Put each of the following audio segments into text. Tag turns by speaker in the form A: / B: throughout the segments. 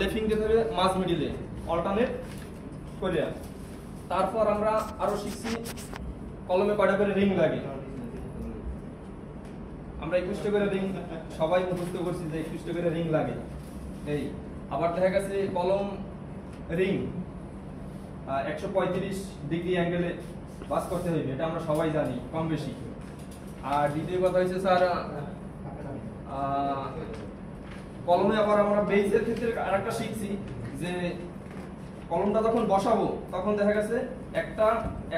A: লেফিং দিতে হবে মাঝ মিডিলে অল্টারনেট করে। তারপর আমরা আরো শিখছি কলমে কয়টা করে রিং লাগে। আমরা 21টা করে রিং সবাই মুখস্থ করছি যে 21টা করে রিং লাগে। এই আবার দেখা গেছে কলম রিং 135 ডিগ্রি অ্যাঙ্গেলে বাস করতে হবে, এটা আমরা সবাই জানি কম বেশি। আর দ্বিতীয় কথা হচ্ছে স্যার কলমে আবার আমরা বেইজের ক্ষেত্রে আরেকটা শিখছি যে কলমটা যখন বসাবো তখন দেখা গেছে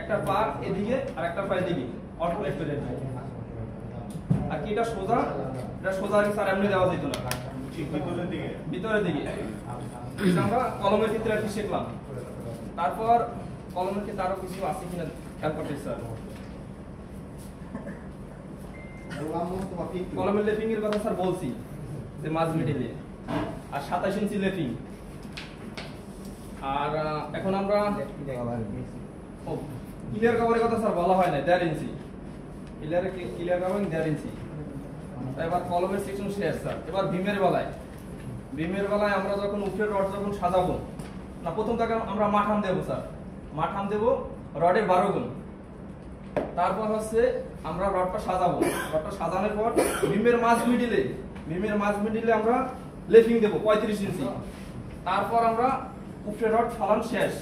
A: একটা পা এদিকে আর একটা পা এদিকে অল্টারনেট করে দেব। আর কি এটা সোজা স্যার এমনি দেওয়া যেত না, ভিতরের দিকে আমরা কলমের ক্ষেত্রে আর কি শিখলাম। তারপর কলমের ক্ষেত্রে আরো কিছু আছে কিনা খেয়াল করতে স্যার। কলমের লেফিং এর কথা স্যার বলছি যে মাঝ মিডিলে আর 27 ইঞ্চি লেফিং। আর এখন আমরা ক্লিয়ার কভারের কথা স্যার বলা হয় না, 1.5 ইঞ্চি ক্লিয়ার কভারিং 1.5 ইঞ্চি। এবার কলমের সেকশন শেষ স্যার। এবার বিমের বেলায় আমরা যখন উপরের রড যখন সাজাবো না, প্রথম থেকে আমরা মাঠাম দেবো স্যার, মাঠাম দেবো রডের 12 গুণ। তারপর হচ্ছে আমরা রডটা সাজাবো, রডটা সাজানোর পর বিমের মাঝ মিডিলে আমরা লেফিং দেবো 35 ইঞ্চি। তারপর আমরা উপরের রড ফালান শেষ।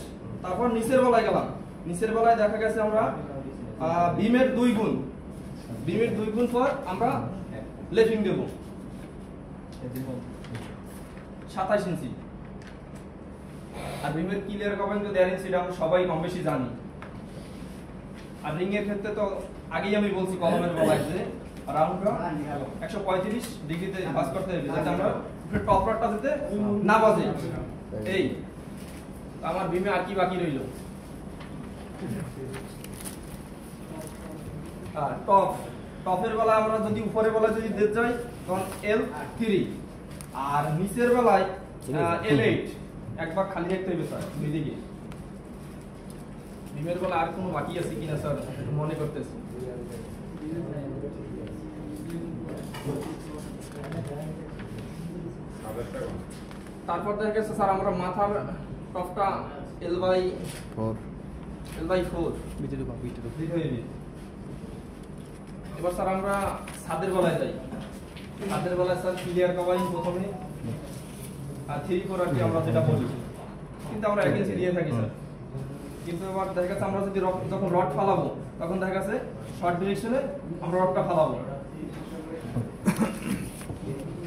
A: তারপর নিচের বেলায় গেলাম, নিচের বেলায় দেখা গেছে আমরা বিমের 2 গুণ পর আমরা লেফিং দেবো 27 ইঞ্চি। আর বিমের ক্লিয়ার কভারিং তো 1.5 ইঞ্চি, আমরা সবাই কম বেশি জানি। আর রিং এর ক্ষেত্রে তো আগেই আমি বলছি কলমের বেলায় যে রাউন্ডটা 135 ডিগ্রিতে বাস করতে হবে যাতে আমরা টপ রডটা যাতে না বাজে। এই আমার বিমে আর কি বাকি রইল? টপের বেলায় আমরা যদি উপরের বেলায় যদি দিতে যাই তখন L3 আর নিচের বেলায় L8 একবার খালি রাখতে হবে স্যার দুই দিকে। বিমের বেলা আর কোনো বাকি আছে কিনা স্যার মনে করতেছি। তারপর দেখা গেছে স্যার আমরা মাথার টপটা L/4 এবার স্যার আমরা ছাদের বেলায় যাই। ছাদের বেলায় স্যার ক্লিয়ার কভারিং প্রথমে আর 3/4 আর কি আমরা যেটা বলি, কিন্তু আমরা 1 ইঞ্চি দিয়ে থাকি স্যার। কিন্তু এবার দেখা গেছে আমরা যদি যখন রড ফালাবো তখন দেখা গেছে শর্ট ডিরেকশনে আমরা রডটা ফালাবো।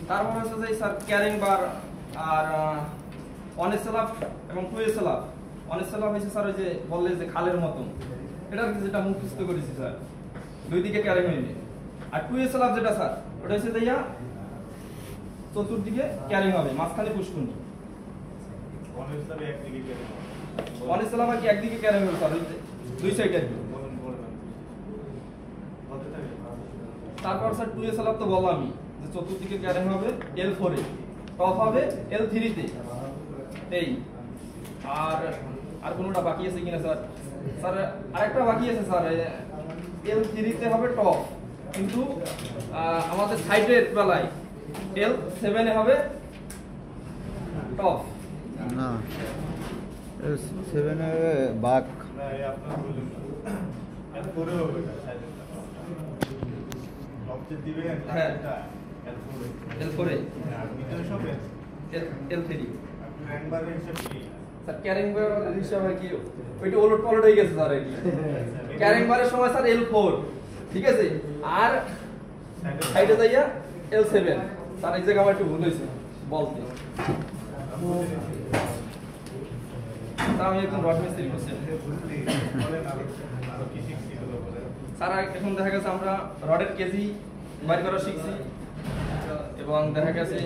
A: তারপর হচ্ছে যে স্যার ক্যারিং বার আর অনেসেলাফ এবং টুয়েসেলাফ। অনেসেলাফ হচ্ছে স্যার ওই যে বললে যে খালের মতন, এটা যেটা মুখস্থ করেছি স্যার, দুই দিকে ক্যারিং হইবে। আর টুয়েসেলাফ যেটা স্যার ওটা হচ্ছে দেয়া চতুর্দিকে ক্যারিং হবে, মাঝখানে পুষ্কুনি। অনেসেলাফ আর কি একদিকে ক্যারিং হবে স্যার, দুই সাইডে। তারপর স্যার টুয়েসেলাফ তো বললামই যে চতুর্দিকে ক্যারিং হবে L4 এ, টপ হবে L3 তে। এই আর কোনটা বাকি আছে কিনা স্যার? স্যার আরেকটা বাকি আছে স্যার, L3 তে হবে টপ, কিন্তু আমাদের সাইডের বেলায় L7 এ হবে টপ না,
B: L7 এ বাক
A: না, এই আপনার বলুন L4 এ হবে টপ যে দিবে হ্যাঁ L4 এ আর ভিতরে সব L3 ক্যারিং হিসাব কি স্যার? ক্যারিং বার হিসাবে কি ওইটা ওলট পালট হয়ে গেছে স্যার। এটি ক্যারিং বারের সময় স্যার L4 ঠিক আছে, আর সাইডে যাইয়া L7 স্যার। এই জায়গা আমার একটু ভুল হয়েছে বলতে, আমি একদম রড মিস্ত্রি করছি স্যার। এখন দেখা গেছে আমরা রডের কেজি বাইর করা শিখছি এবং দেখা গেছে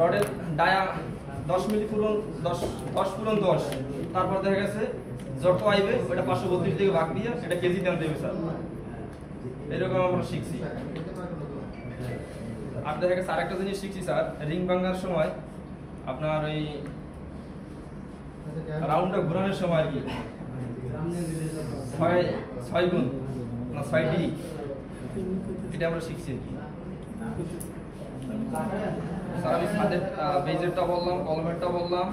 A: রডের ডায়া 10 মিলি পূরণ 10 তারপর দেখা গেছে যত আইবে ওটা 532 থেকে ভাগ দিয়ে এটা কেজি দাম দেবে স্যার। এরকম আমরা শিখছি। আর দেখা গেছে আরেকটা জিনিস শিখছি স্যার, রিং ভাঙার সময় আপনার ওই রাউন্ডটা ঘোরানোর সময় আর কি 6 গুণ না 6 ডিগ্রি, এটা আমরা শিখছি আর কি। আমি ছাদের বেজেরটা বললাম, কলমেরটা বললাম,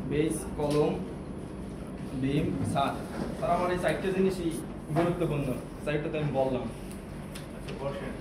A: বেজ, কলম, বিম, ছাদ। স্যার আমার এই 4টে জিনিসই গুরুত্বপূর্ণ, 4টা তো আমি বললাম।
C: বসেন,